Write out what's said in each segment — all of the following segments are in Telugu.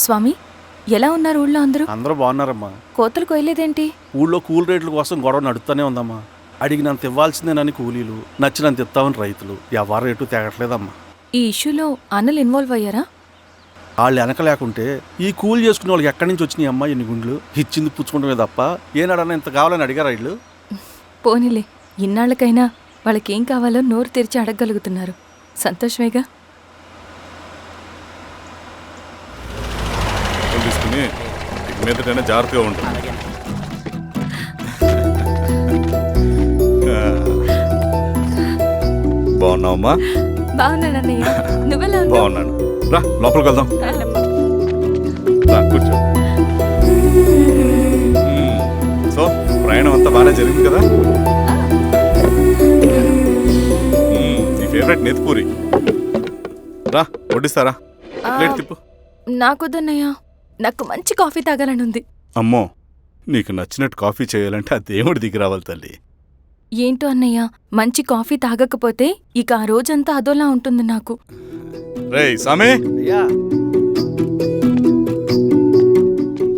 స్వామి, ఎలా ఉన్నారు ఊళ్ళో అందరూ? అందరూ బాగున్నారమ్మా. కోతలు కొయ్యలేదేంటి? ఊళ్ళో కూల్ రేట్ల కోసం గొడవ నడుస్తూనే ఉందమ్మా. అడిగినంత ఇవ్వాల్సిందేనని కూలీలు, నచ్చినంత ఇస్తామని రైతులు. ఎవరు రేటు తేగట్లేదమ్మా. ఈ ఇష్యూలో అన్నలు ఇన్వాల్వ్ అయ్యారా? వాళ్ళు వెనక లేకుంటే ఈ కూలి చేసుకునే వాళ్ళకి ఎక్కడి నుంచి వచ్చినాయి అమ్మా ఎన్ని గుండ్లు? ఇచ్చింది పుచ్చుకుంటమే తప్ప ఏనాడన్నా ఇంత కావాలని అడిగారు వీళ్ళు. పోనీలే, ఇన్నాళ్ళకైనా వాళ్ళకేం కావాలో నోరు తెరిచి అడగగలుగుతున్నారు. సంతోషమేగా. తీసుకుని మీదటైనా జాగ్రత్తగా ఉంటుంది. బాగున్నావమ్మా? బాగున్నానన్నయ్య, నువ్వెలా ఉన్నావు? బాగున్నాను. రా లోపలికి వెళ్దాం. రా కూర్చో. సో ప్రయాణం అంతా బాగానే జరిగింది కదా? నీ ఫేవరెట్ నెత్తిపూరి. రా వడ్డిస్తారా? ప్లేట్ తిప్పు. నాకొద్దన్నయ్య, నాకు మంచి కాఫీ తాగాలని ఉంది. అమ్మో, నీకు నచ్చినట్టు కాఫీ చేయాలంటే ఆ దేవుడి దిగి రావాలి తల్లి. ఏంటో అన్నయ్య, మంచి కాఫీ తాగకపోతే ఇక ఆ రోజంతా అదోలా ఉంటుంది నాకు. రేయ్ సామే, అయ్యా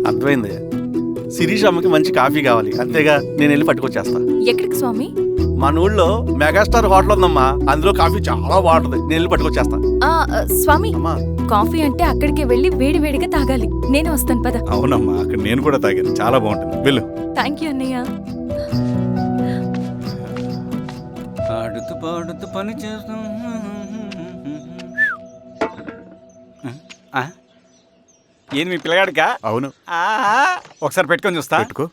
అర్థమైంది. శిరీష్ అమ్మకి మంచి కాఫీ కావాలి, అంతేగా నేను వెళ్ళి పట్టుకొచ్చేస్తా. ఎక్కడికి స్వామి? మన ఊళ్ళో మెగాస్టార్ హోటల్ ఉందమ్మా, అందులో కాఫీ చాలా బాగుంటుంది. నేను వెళ్ళి పట్టుకొచ్చేస్తా. స్వామి, అమ్మా కాఫీ అంటే అక్కడికే వెళ్ళి వేడి వేడిగా తాగాలి. నేను వస్తాను పద. అవునమ్మా, అక్కడ నేను కూడా తాగాను, చాలా బాగుంటుంది. వెళ్ళు. థ్యాంక్ యూ అన్నయ్య. ఆడుతూ పాడుతూ పని చేస్తాం. ఏంది మీ పిల్లగాడికా? అవును, ఒకసారి పెట్టుకొని చూస్తా. పెట్టుకో.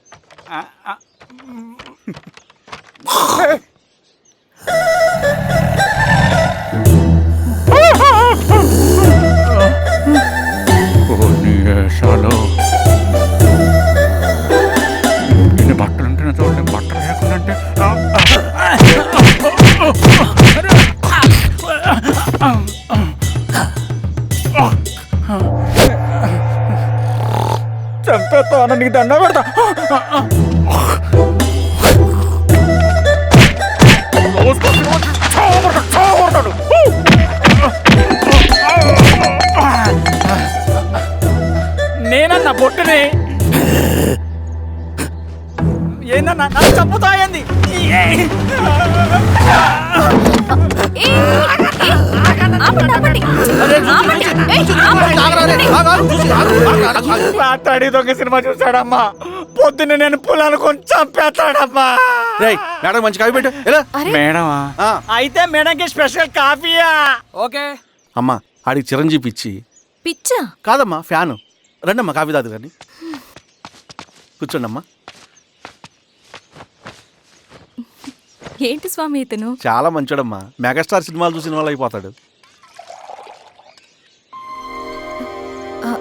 ఇన్ని బట్టలు ఉంటే చూడండి, బట్టలు లేకుండా చంపేస్తా. నీకు దండ పెడతా. నేనన్నా బొట్టుని ఏందన్నా నాకు చంపుతా ఏంది? రాత్రి దొంగ సినిమా చూసాడమ్మా, పొద్దున్న నేను పొలాలు కొంచెం చంపేస్తాడమ్మా. మేడం మంచి కాఫీ పెట్టు. ఎలా మేడమా? అయితే మేడంకి స్పెషల్ కాఫీయా? ఓకే అమ్మా, ఆడికి చిరంజీవి ఇచ్చి. పిచ్చా? కాదమ్మా, ఫ్యాను. రండమ్మా కాఫీ తాదు కానీ. కూర్చోండి అమ్మా. ఏంటి స్వామి ఇతను? చాలా మంచోడమ్మా, మెగాస్టార్ సినిమాలు చూసిన వాళ్ళు అయిపోతాడు.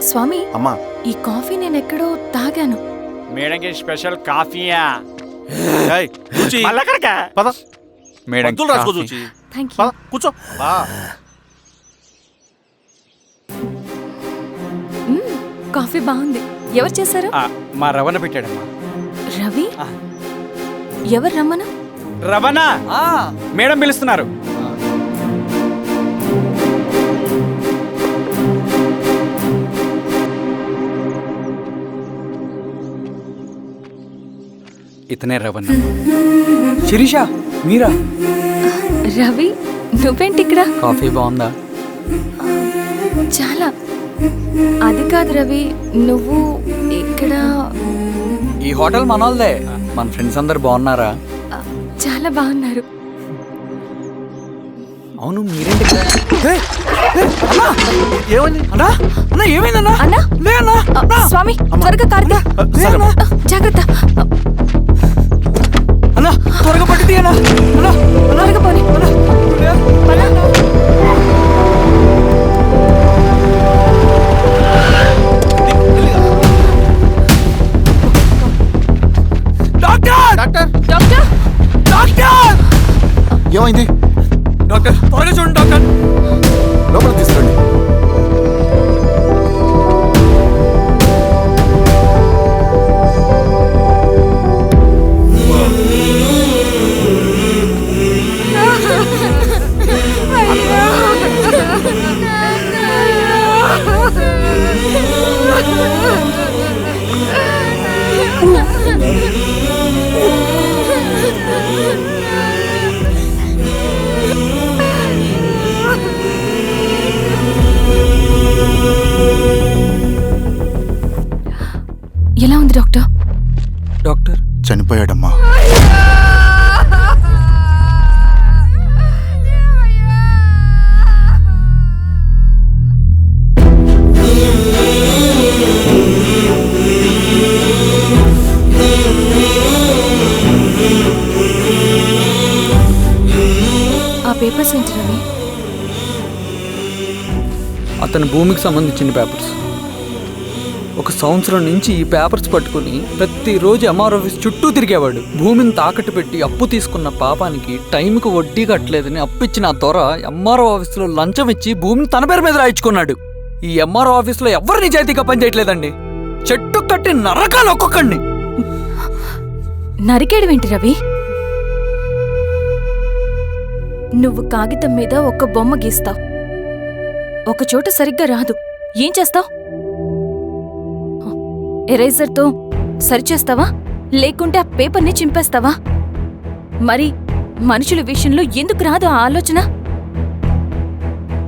స్వామి, అమ్మా ఈ కాఫీ నేను ఎక్కడో తాగాను. మేడంకి స్పెషల్ కాఫీయా? ఏయ్, చూచి. పద. మందులు రాసుకో చూచి. Thank you. పద, కూర్చో. కాఫీ బాగుంది. ఎవరు చేశారు? మా రవణ పెట్టాడమ్మా. రవి? ఎవరు రమ్మన? రవణ మేడం పిలుస్తున్నారు. ఇతనే రవణ. శిరీష, మీరా? రవి, నువ్వేంటి ఇక్కడ? కాఫీ బాగుందా? చాలా. అది కాదు రవి, నువ్వు ఇక్కడ? ఈ హోటల్ మనోల్దే. మన ఫ్రెండ్స్ అందరు బాగున్నారా? చాలా బాగున్నారు. అవును, మీరేంటి ఇక్కడ? ఏమైంది అన్నా? అన్నా, ఏమైందన్నా? అన్నా? లే అన్నా. స్వామి, త్వరగా కారుదా. జాగ్రత్త. అన్నా, త్వరగా పట్టిది అన్నా. అన్నా, త్వరగా పోనీ. డాక్టర్. Doctor, doctor! ఏమైంది డాక్టర్, త్వరగా చూడండి డాక్టర్. లోపల తీసుకురండి. డాక్టర్ చనిపోయాడమ్మా. ఆ పేపర్స్ ఏంటి రవి? అతని భూమికి సంబంధించిన పేపర్స్. ఒక సంవత్సరం నుంచి ఈ పేపర్స్ పట్టుకుని ప్రతిరోజు ఎంఆర్ ఆఫీస్ చుట్టూ తిరిగేవాడు. భూమిని తాకట్టు పెట్టి అప్పు తీసుకున్న పాపానికి టైంకి వడ్డీ కట్టలేదని అప్పిచ్చిన ఆ దొర ఎంఆర్ఓ ఆఫీస్లో లంచం ఇచ్చి భూమిని తన పేరు మీద రాయించుకున్నాడు. ఈ ఎంఆర్ఓ ఆఫీస్లో ఎవరు నిజాయితీగా పనిచేయట్లేదండి. చెట్టు కట్టి నరకాలు ఒక్కొక్కడిని. నరికేయడమేంటి రవి? నువ్వు కాగితం మీద ఒక బొమ్మ గీస్తావు, ఒక చోట సరిగ్గా రాదు, ఏం చేస్తావు? ఎరేజర్తో సరిచేస్తావా, లేకుంటే ఆ పేపర్ని చింపేస్తావా? మరి మనుషుల విషయంలో ఎందుకు రాదు ఆ ఆలోచన?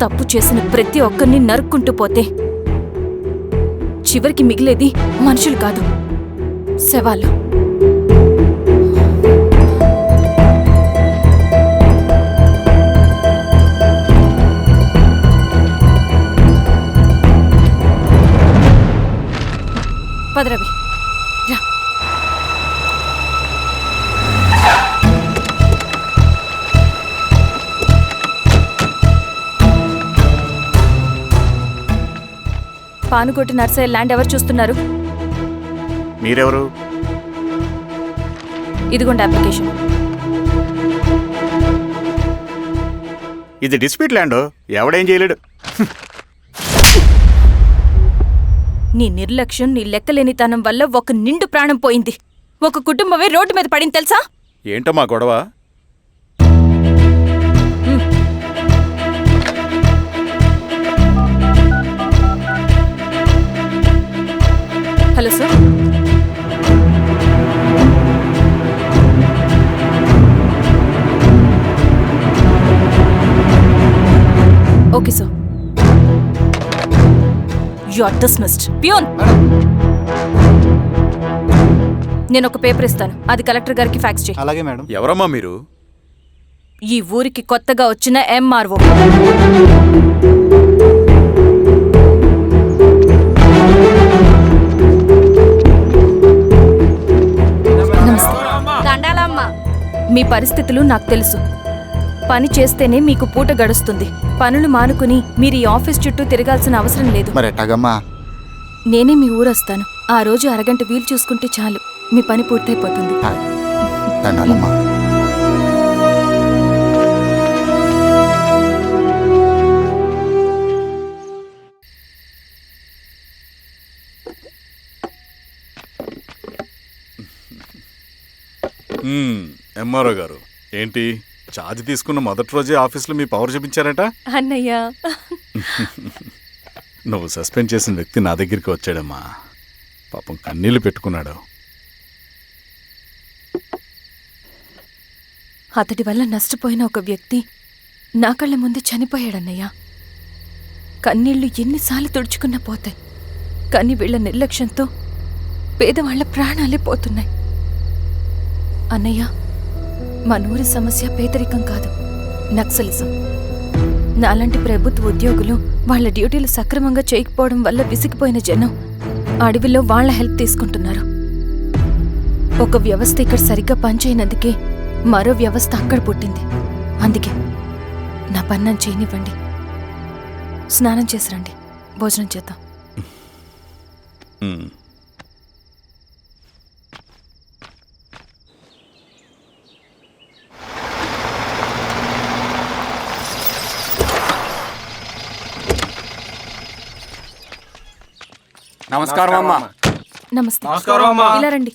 తప్పు చేసిన ప్రతి ఒక్కరిని నరుక్కుంటూ పోతే చివరికి మిగిలేది మనుషులు కాదు, శవాలు. పదరవి రా. పానుకోటి నర్సయ్య ల్యాండ్ ఎవరు చూస్తున్నారు? మీరెవరు? ఇదిగోండి అప్లికేషన్. ఇది డిస్ప్యూట్ ల్యాండ్, ఎవడేం చేయలేడు. నీ నిర్లక్ష్యం, నీ లెక్కలేనితనం వల్ల ఒక నిండు ప్రాణం పోయింది. ఒక కుటుంబమే రోడ్డు మీద పడింది తెలుసా? ఏంటమ్మా గొడవ? Hello sir. Okay sir. You are dismissed. Pion! నేను ఒక పేపర్ ఇస్తాను, అది కలెక్టర్ గారికి ఫ్యాక్స్ చేయి. అలాగే మేడం. ఎవరమ్మా మీరు? ఈ ఊరికి కొత్తగా వచ్చిన ఎంఆర్ఓ. మీ పరిస్థితులు నాకు తెలుసు. పని చేస్తేనే మీకు పూట గడుస్తుంది. పనులు మానుకుని మీరు ఈ ఆఫీస్ చుట్టూ తిరగాల్సిన అవసరం లేదు. మరి ఎట్టాగమ్మా? నేనే మీ ఊరొస్తాను. ఆ రోజు అరగంట వీలు చూసుకుంటే చాలు, మీ పని పూర్తయిపోతుంది. దండాలమ్మా. ఎంఆర్ఓ గారు ఏంటి ఛార్జ్ తీసుకున్న మొదటి రోజే ఆఫీస్లో మీ పవర్ చూపించారట? అన్నయ్య, నువ్వు సస్పెండ్ చేసిన వ్యక్తి నా దగ్గరికి వచ్చాడమ్మా. పాపం కన్నీళ్లు పెట్టుకున్నాడు. అతడి వల్ల నష్టపోయిన ఒక వ్యక్తి నా కళ్ళ ముందు చనిపోయాడన్నయ్య. కన్నీళ్లు ఎన్నిసార్లు తుడుచుకున్నా పోతాయి, కానీ వీళ్ల నిర్లక్ష్యంతో పేదవాళ్ల ప్రాణాలే పోతున్నాయి. అన్నయ్య, మనూరి సమస్య పేదరికం కాదు, నక్సలిజం. నాలాంటి ప్రభుత్వ ఉద్యోగులు వాళ్ల డ్యూటీలు సక్రమంగా చేయకపోవడం వల్ల విసిగిపోయిన జనం అడవిలో వాళ్ల హెల్ప్ తీసుకుంటున్నారు. ఒక వ్యవస్థ ఇక్కడ సరిగ్గా పనిచేయనందుకే మరో వ్యవస్థ అక్కడ పుట్టింది. అందుకే నా పన్నం చేయనివ్వండి. స్నానం చేసి రండి, భోజనం చేద్దాం. నమస్కారం అమ్మా. నమస్తే. ఇలా రండి.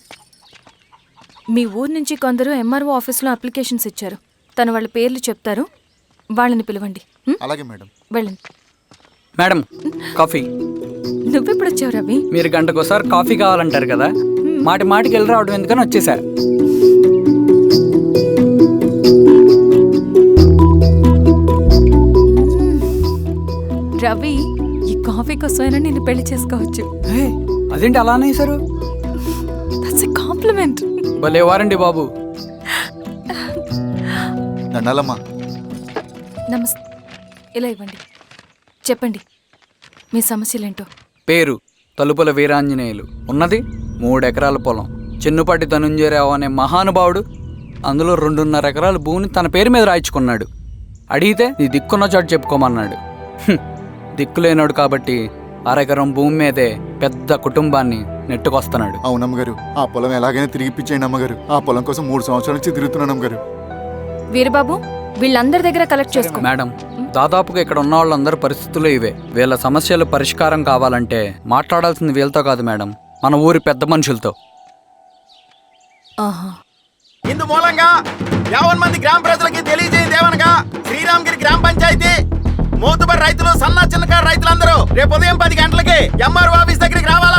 మీ ఊరు నుంచి కొందరు ఎంఆర్ఓ ఆఫీస్లో అప్లికేషన్స్ ఇచ్చారు. తను వాళ్ళ పేర్లు చెప్తారు, వాళ్ళని పిలవండి. అలాగే మేడం. వెళ్ళండి. Madam, coffee. నువ్వెప్పుడు వచ్చావు రవి? మీరు గంటకోసారి కాఫీ కావాలంటారు కదా, మాటి మాటికి వెళ్ళి రావడం ఎందుకని వచ్చేసా. రవి, ఈ కాఫీ కోసమైనా నిన్ను పెళ్లి చేసుకోవచ్చు. అదేంటి అలా అనేసారు? That's a compliment. కాంప్లిమెంట్. భలే వారండి బాబు. దండాలమ్మా. నమస్తే. ఇలా ఇవ్వండి. చెప్పండి మీ సమస్యలేంటో. పేరు తలుపుల వీరాంజనేయులు. ఉన్నది 3 ఎకరాల పొలం. చిన్నుపాటి ధనుంజయరావు అనే మహానుభావుడు అందులో 2.5 ఎకరాల భూమిని తన పేరు మీద రాయించుకున్నాడు. అడిగితే నీ దిక్కున్న చోటు చెప్పుకోమన్నాడు. దిక్కులేనాడు కాబట్టి 1/2 ఎకరం భూమి మీదే పెద్ద కుటుంబాన్ని నెట్టుకొస్తున్నాడు. అవునమ్మగారు, ఆ పొలం ఎలాగైనా తిరిగి ఇప్పించేయండి అమ్మగారు. ఆ పొలం కోసం 3 సంవత్సరాల నుంచి తిరుగుతున్నాను అమ్మగారు. వీరబాబు, వీళ్ళందరి దగ్గర కలెక్ట్ చేసుకో. మేడం, దాదాపుగా ఇక్కడ ఉన్న వాళ్ళందరి పరిస్థితులు ఇవే. వీళ్ళ సమస్యలు పరిష్కారం కావాలంటే మాట్లాడాల్సింది వీళ్ళతో కాదు మేడం, మన ఊరి పెద్ద మనుషులతో. ఆహా. ఇందు మూలంగా 50 మంది గ్రామ ప్రజలకి తెలియజేయండి ఏమనగా శ్రీరామగిరి గ్రామ పంచాయతీ మోతుబరి రైతులు, సన్న చిన్నకారు రైతులందరూ రేపు ఉదయం 10 గంటలకి ఎంఆర్ఓ ఆఫీస్ దగ్గరికి రావాలా.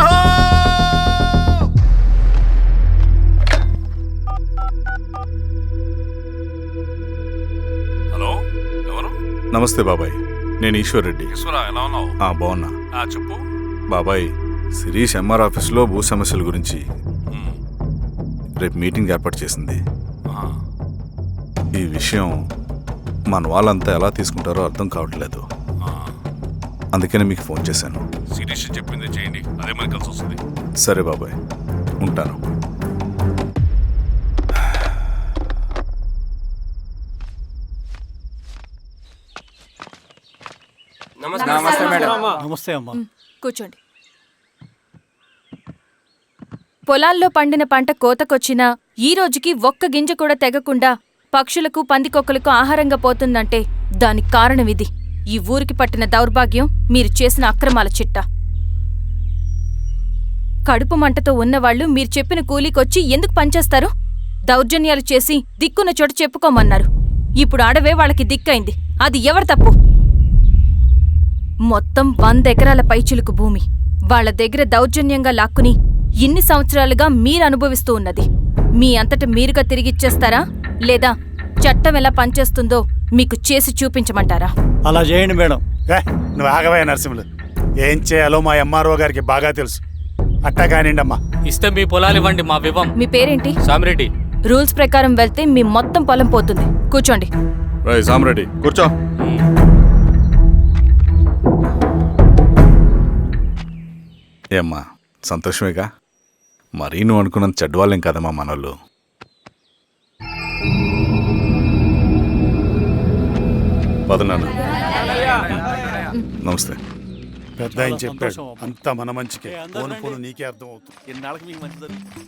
హలో, ఎవరు? నమస్తే బాబాయ్, నేను ఈశ్వర్ రెడ్డి. ఎలా ఉన్నావు? బాగున్నా. చెప్పు. బాబాయ్, శిరీష్ ఎంఆర్ ఆఫీస్లో భూ సమస్యల గురించి రేపు మీటింగ్ ఏర్పాటు చేసింది. ఈ విషయం మన వాళ్ళంతా ఎలా తీసుకుంటారో అర్థం కావట్లేదు. అందుకనే మీకు ఫోన్ చేశాను. శిరీష్ చెప్పింది చేయండి, అదే మనకి కలిసి వస్తుంది. సరే బాబాయ్, ఉంటాను. నమస్తే మేడం. నమస్తే అమ్మా. కూర్చోండి. పొలాల్లో పండిన పంట కోతకొచ్చినా ఈ రోజుకి ఒక్క గింజ కూడా తెగకుండా పక్షులకు, పందికొక్కలకు ఆహారంగా పోతుందంటే దానికి కారణం ఇది. ఈ ఊరికి పట్టిన దౌర్భాగ్యం మీరు చేసిన అక్రమాల చిట్టా. కడుపు మంటతో ఉన్నవాళ్లు మీరు చెప్పిన కూలీకొచ్చి ఎందుకు పనిచేస్తారు? దౌర్జన్యాలు చేసి దిక్కున్న చోటు చెప్పుకోమన్నారు. ఇప్పుడు అడవే వాళ్ళకి దిక్కైంది. అది ఎవరి తప్పు? మొత్తం 100 ఎకరాల పైచిలుకు భూమి వాళ్ల దగ్గర దౌర్జన్యంగా లాక్కుని ఇన్ని సంవత్సరాలుగా మీరు అనుభవిస్తూ ఉన్నది. మీ అంతట మీరుగా తిరిగిచ్చేస్తారా, లేదా చట్టం ఎలా పనిచేస్తుందో మీకు చేసి చూపించమంటారా? అలా చేయండి మేడం. నువ్వు ఆగవే నరసింహులు. ఏం చేయాలో మా ఎంఆర్ఓ గారికి బాగా తెలుసు. అట్టా కానివ్వండమ్మా. ఇస్తే మీ పొలాలు ఇవ్వండి, మా వివం. మీ పేరేంటి? సామిరెడ్డి. రూల్స్ ప్రకారం వెళ్తే మీ మొత్తం పొలం పోతుంది. కూర్చోండి. సామిరెడ్డి కూర్చో. ఏమ్మా, సంతోషమేగా? మరీ నువ్వు అనుకున్నంత చెడ్డవాళ్ళేం కదమ్మా మనోళ్ళు. పదనాన్న. నమస్తే. పెద్ద ఆయన చెప్పాడు, అంతా మన మంచికే. పోను పోను నీకే అర్థం అవుతుంది. ఎన్నాళ్ళకి మీకు మంచి జరుగుతుంది.